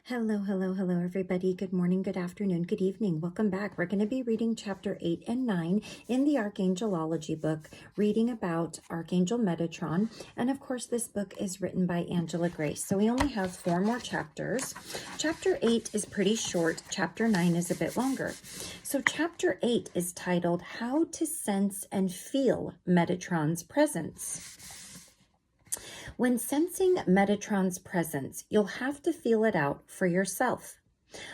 Hello, hello, hello, everybody. Good morning, good afternoon, good evening. Welcome back. We're going to be reading chapter 8 and 9 in the Archangelology book, reading about Archangel Metatron. And of course, this book is written by Angela Grace. So we only have 4 more chapters. Chapter 8 is pretty short. Chapter 9 is a bit longer. So chapter 8 is titled, How to Sense and Feel Metatron's Presence. When sensing Metatron's presence, you'll have to feel it out for yourself.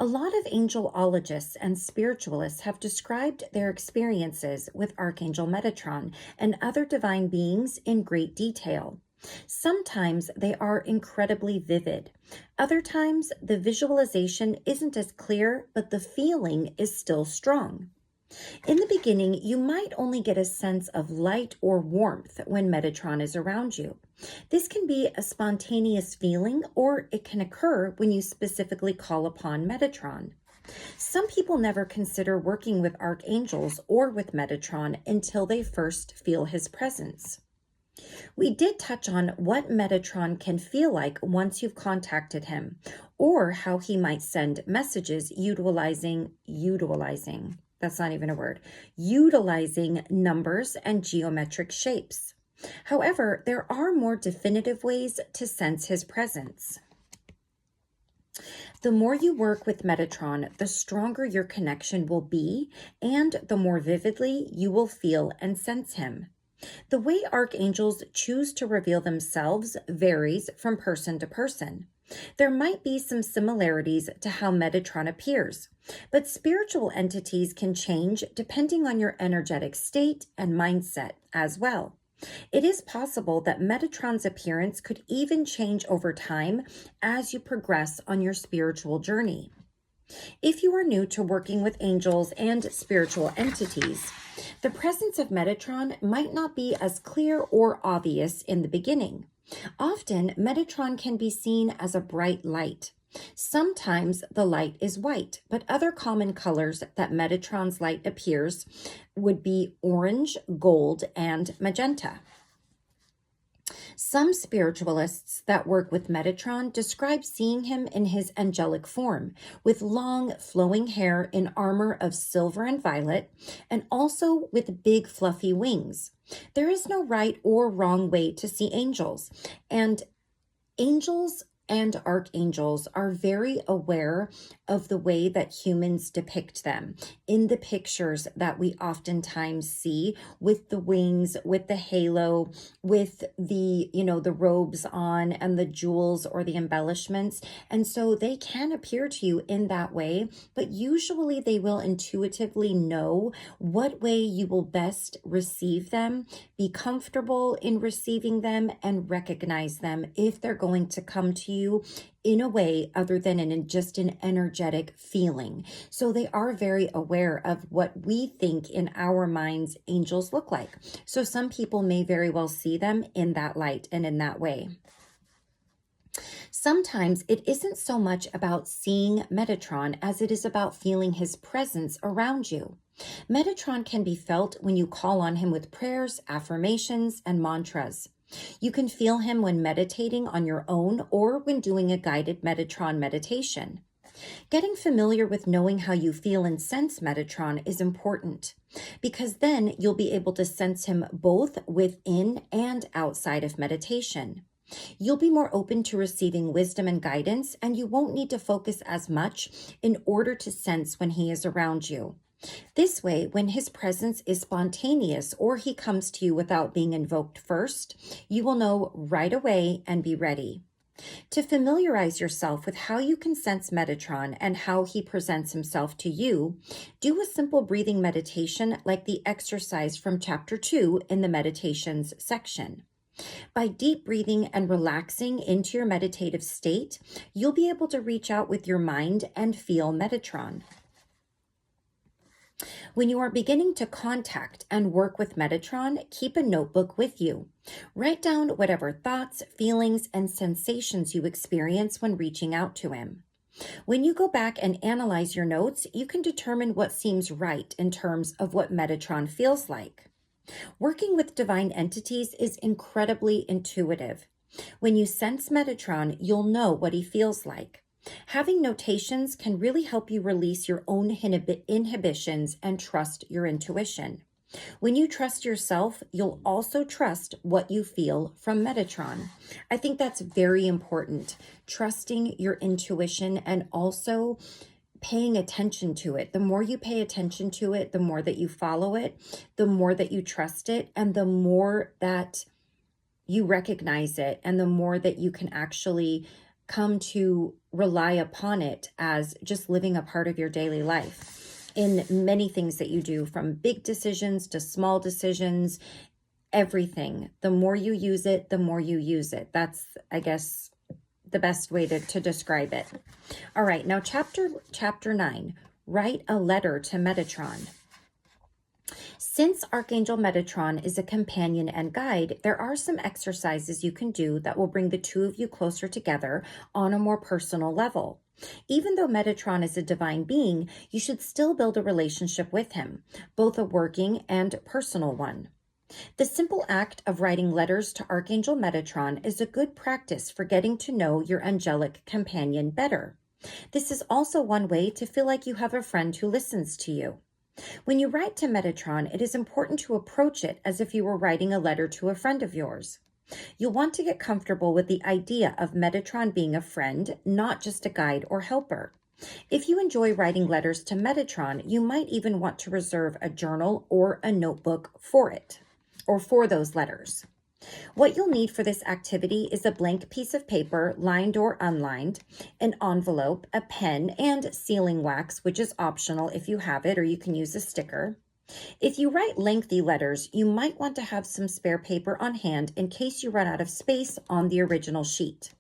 A lot of angelologists and spiritualists have described their experiences with Archangel Metatron and other divine beings in great detail. Sometimes they are incredibly vivid. Other times, the visualization isn't as clear, but the feeling is still strong. In the beginning, you might only get a sense of light or warmth when Metatron is around you. This can be a spontaneous feeling, or it can occur when you specifically call upon Metatron. Some people never consider working with archangels or with Metatron until they first feel his presence. We did touch on what Metatron can feel like once you've contacted him, or how he might send messages utilizing numbers and geometric shapes. However, there are more definitive ways to sense his presence. The more you work with Metatron, the stronger your connection will be, and the more vividly you will feel and sense him. The way archangels choose to reveal themselves varies from person to person. There might be some similarities to how Metatron appears, but spiritual entities can change depending on your energetic state and mindset as well. It is possible that Metatron's appearance could even change over time as you progress on your spiritual journey. If you are new to working with angels and spiritual entities, the presence of Metatron might not be as clear or obvious in the beginning. Often, Metatron can be seen as a bright light. Sometimes the light is white, but other common colors that Metatron's light appears would be orange, gold, and magenta. Some spiritualists that work with Metatron describe seeing him in his angelic form, with long, flowing hair in armor of silver and violet, and also with big, fluffy wings. There is no right or wrong way to see angels, and angels and archangels are very aware of the way that humans depict them in the pictures that we oftentimes see, with the wings, with the halo, with the robes on and the jewels or the embellishments. And so they can appear to you in that way, but usually they will intuitively know what way you will best receive them, be comfortable in receiving them, and recognize them if they're going to come to you in a way other than in just an energetic feeling. So they are very aware of what we think in our minds angels look like. So some people may very well see them in that light and in that way. Sometimes it isn't so much about seeing Metatron as it is about feeling his presence around you. Metatron can be felt when you call on him with prayers, affirmations, and mantras. You can feel him when meditating on your own or when doing a guided Metatron meditation. Getting familiar with knowing how you feel and sense Metatron is important, because then you'll be able to sense him both within and outside of meditation. You'll be more open to receiving wisdom and guidance, and you won't need to focus as much in order to sense when he is around you. This way, when his presence is spontaneous or he comes to you without being invoked first, you will know right away and be ready. To familiarize yourself with how you can sense Metatron and how he presents himself to you, do a simple breathing meditation like the exercise from chapter 2 in the meditations section. By deep breathing and relaxing into your meditative state, you'll be able to reach out with your mind and feel Metatron. When you are beginning to contact and work with Metatron, keep a notebook with you. Write down whatever thoughts, feelings, and sensations you experience when reaching out to him. When you go back and analyze your notes, you can determine what seems right in terms of what Metatron feels like. Working with divine entities is incredibly intuitive. When you sense Metatron, you'll know what he feels like. Having notations can really help you release your own inhibitions and trust your intuition. When you trust yourself, you'll also trust what you feel from Metatron. I think that's very important. Trusting your intuition and also paying attention to it. The more you pay attention to it, the more that you follow it, the more that you trust it, and the more that you recognize it, and the more that you can actually come to rely upon it as just living a part of your daily life in many things that you do, from big decisions to small decisions, everything. The more you use it, the more you use it. That's, I guess, the best way to describe it. All right, now chapter 9, write a letter to Metatron. Since Archangel Metatron is a companion and guide, there are some exercises you can do that will bring the two of you closer together on a more personal level. Even though Metatron is a divine being, you should still build a relationship with him, both a working and personal one. The simple act of writing letters to Archangel Metatron is a good practice for getting to know your angelic companion better. This is also one way to feel like you have a friend who listens to you. When you write to Metatron, it is important to approach it as if you were writing a letter to a friend of yours. You'll want to get comfortable with the idea of Metatron being a friend, not just a guide or helper. If you enjoy writing letters to Metatron, you might even want to reserve a journal or a notebook for it, or for those letters. What you'll need for this activity is a blank piece of paper, lined or unlined, an envelope, a pen, and sealing wax, which is optional if you have it, or you can use a sticker. If you write lengthy letters, you might want to have some spare paper on hand in case you run out of space on the original sheet.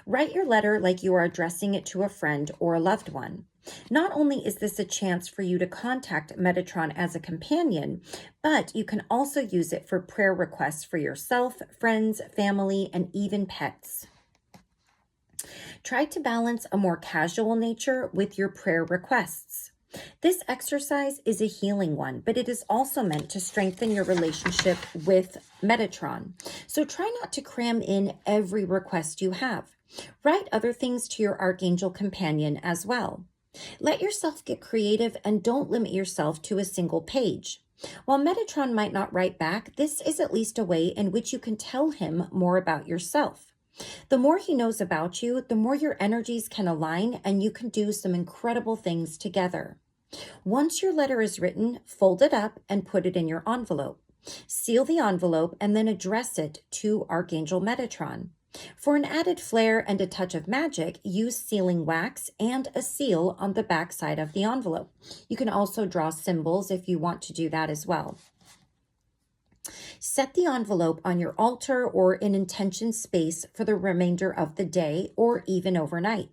Write your letter like you are addressing it to a friend or a loved one. Not only is this a chance for you to contact Metatron as a companion, but you can also use it for prayer requests for yourself, friends, family, and even pets. Try to balance a more casual nature with your prayer requests. This exercise is a healing one, but it is also meant to strengthen your relationship with Metatron. So try not to cram in every request you have. Write other things to your Archangel companion as well. Let yourself get creative and don't limit yourself to a single page. While Metatron might not write back, this is at least a way in which you can tell him more about yourself. The more he knows about you, the more your energies can align and you can do some incredible things together. Once your letter is written, fold it up and put it in your envelope. Seal the envelope and then address it to Archangel Metatron. For an added flair and a touch of magic, use sealing wax and a seal on the back side of the envelope. You can also draw symbols if you want to do that as well. Set the envelope on your altar or in intention space for the remainder of the day or even overnight.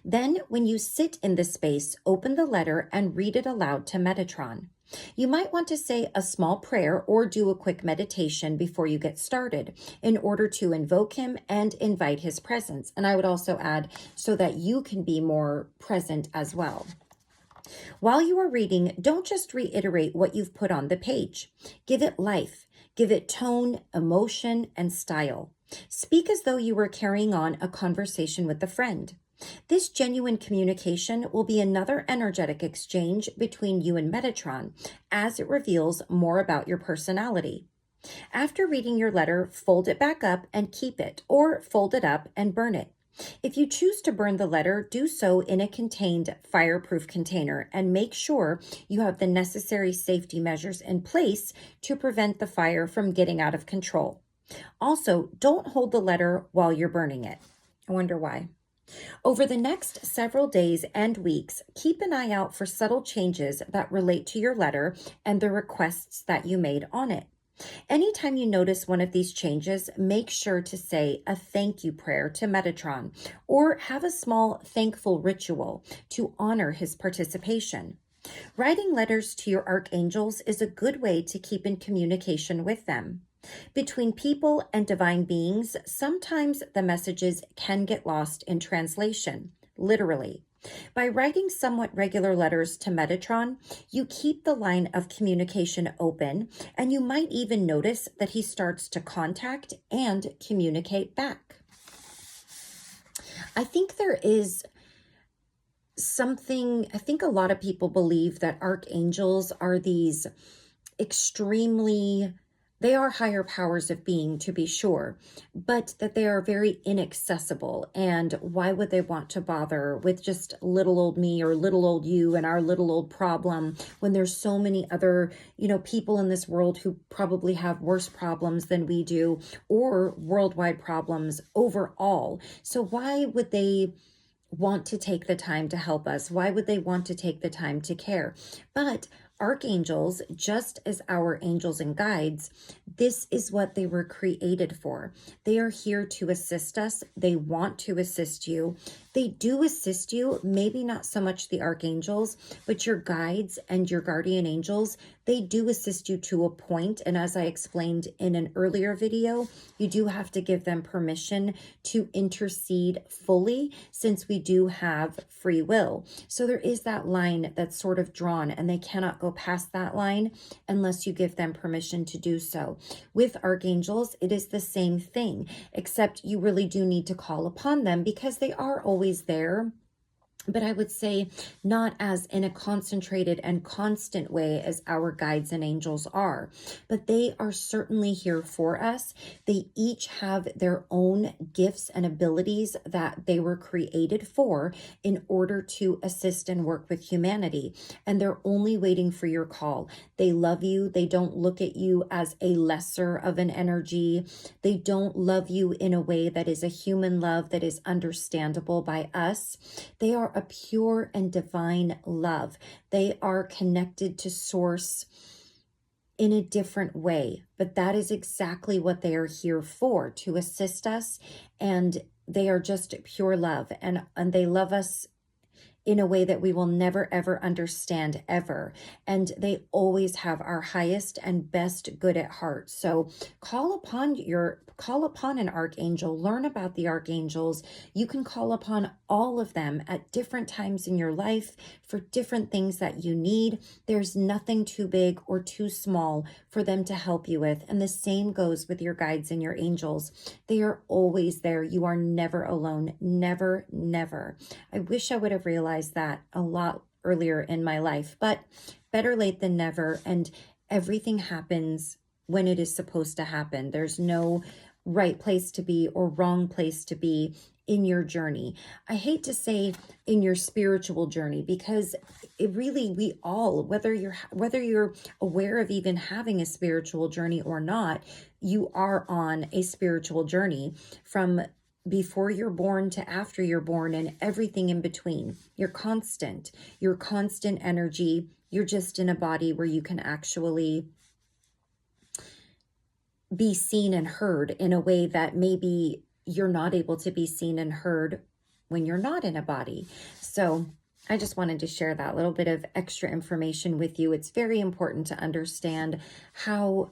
Then, when you sit in the space, open the letter and read it aloud to Metatron. You might want to say a small prayer or do a quick meditation before you get started in order to invoke him and invite his presence. And I would also add so that you can be more present as well. While you are reading, don't just reiterate what you've put on the page. Give it life. Give it tone, emotion, and style. Speak as though you were carrying on a conversation with a friend. This genuine communication will be another energetic exchange between you and Metatron as it reveals more about your personality. After reading your letter, fold it back up and keep it, or fold it up and burn it. If you choose to burn the letter, do so in a contained fireproof container and make sure you have the necessary safety measures in place to prevent the fire from getting out of control. Also, don't hold the letter while you're burning it. I wonder why. Over the next several days and weeks, keep an eye out for subtle changes that relate to your letter and the requests that you made on it. Anytime you notice one of these changes, make sure to say a thank you prayer to Metatron or have a small thankful ritual to honor his participation. Writing letters to your archangels is a good way to keep in communication with them. Between people and divine beings, sometimes the messages can get lost in translation, literally. By writing somewhat regular letters to Metatron, you keep the line of communication open, and you might even notice that he starts to contact and communicate back. I think there is something, I think a lot of people believe that archangels are these extremely, they are higher powers of being, to be sure, but that they are very inaccessible. And why would they want to bother with just little old me or little old you and our little old problem when there's so many other, people in this world who probably have worse problems than we do, or worldwide problems overall. So why would they want to take the time to help us? Why would they want to take the time to care? But archangels, just as our angels and guides, this is what they were created for. They are here to assist us. They want to assist you. They do assist you, maybe not so much the archangels, but your guides and your guardian angels, they do assist you to a point. And as I explained in an earlier video, you do have to give them permission to intercede fully, since we do have free will. So there is that line that's sort of drawn, and they cannot go past that line unless you give them permission to do so. With archangels, it is the same thing, except you really do need to call upon them because they are always there. But I would say not as in a concentrated and constant way as our guides and angels are. But they are certainly here for us. They each have their own gifts and abilities that they were created for in order to assist and work with humanity. And they're only waiting for your call. They love you. They don't look at you as a lesser of an energy. They don't love you in a way that is a human love that is understandable by us. They are a pure and divine love. They are connected to source in a different way, but that is exactly what they are here for, to assist us. And they are just pure love, and they love us in a way that we will never, ever understand ever. And they always have our highest and best good at heart. So call upon an archangel, learn about the archangels. You can call upon all of them at different times in your life for different things that you need. There's nothing too big or too small for them to help you with. And the same goes with your guides and your angels. They are always there. You are never alone. Never, never. I wish I would have realized that a lot earlier in my life, but better late than never. And everything happens when it is supposed to happen. There's no right place to be or wrong place to be in your journey. I hate to say in your spiritual journey, because it really, we all, whether you're aware of even having a spiritual journey or not, you are on a spiritual journey from before you're born to after you're born and everything in between. You're constant energy. You're just in a body where you can actually be seen and heard in a way that maybe you're not able to be seen and heard when you're not in a body. So I just wanted to share that little bit of extra information with you. It's very important to understand how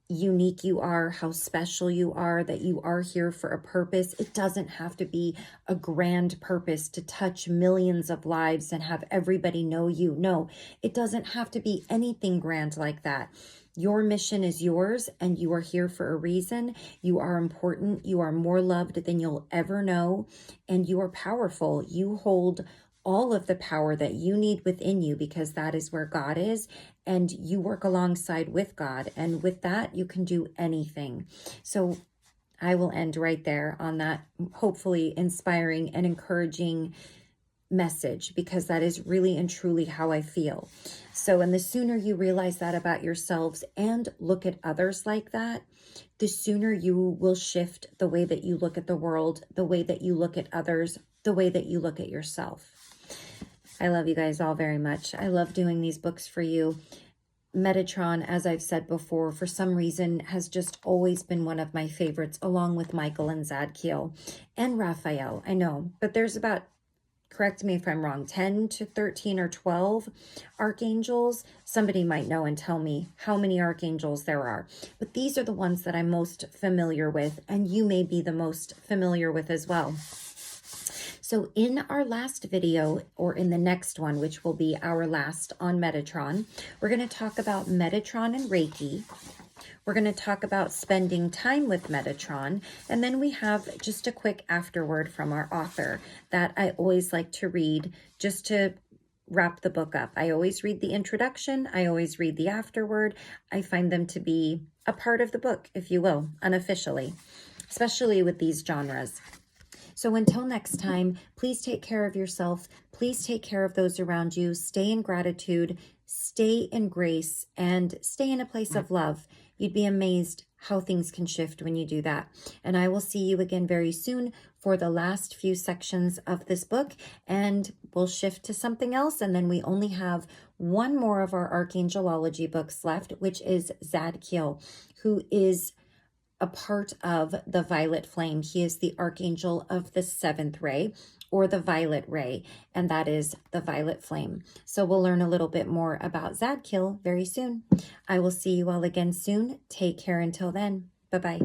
unique you are, how special you are, that you are here for a purpose. It doesn't have to be a grand purpose to touch millions of lives and have everybody know you. No, it doesn't have to be anything grand like that. Your mission is yours, and you are here for a reason. You are important. You are more loved than you'll ever know, and you are powerful. You hold all of the power that you need within you, because that is where God is, and you work alongside with God, and with that you can do anything. So I will end right there on that hopefully inspiring and encouraging message, because that is really and truly how I feel. So, and the sooner you realize that about yourselves and look at others like that, the sooner you will shift the way that you look at the world, the way that you look at others, the way that you look at yourself. I love you guys all very much. I love doing these books for you. Metatron, as I've said before, for some reason has just always been one of my favorites, along with Michael and Zadkiel and Raphael. I know, but there's about, correct me if I'm wrong, 10 to 13 or 12 archangels. Somebody might know and tell me how many archangels there are. But these are the ones that I'm most familiar with, and you may be the most familiar with as well. So in our last video, or in the next one, which will be our last on Metatron, we're going to talk about Metatron and Reiki. We're going to talk about spending time with Metatron, and then we have just a quick afterword from our author that I always like to read just to wrap the book up. I always read the introduction. I always read the afterword. I find them to be a part of the book, if you will, unofficially, especially with these genres. So until next time, please take care of yourself. Please take care of those around you. Stay in gratitude, stay in grace, and stay in a place of love. You'd be amazed how things can shift when you do that. And I will see you again very soon for the last few sections of this book, and we'll shift to something else. And then we only have one more of our Archangelology books left, which is Zadkiel, who is a part of the violet flame. He is the archangel of the 7th ray, or the violet ray, and that is the violet flame. So we'll learn a little bit more about Zadkiel very soon. I will see you all again soon. Take care until then. Bye-bye.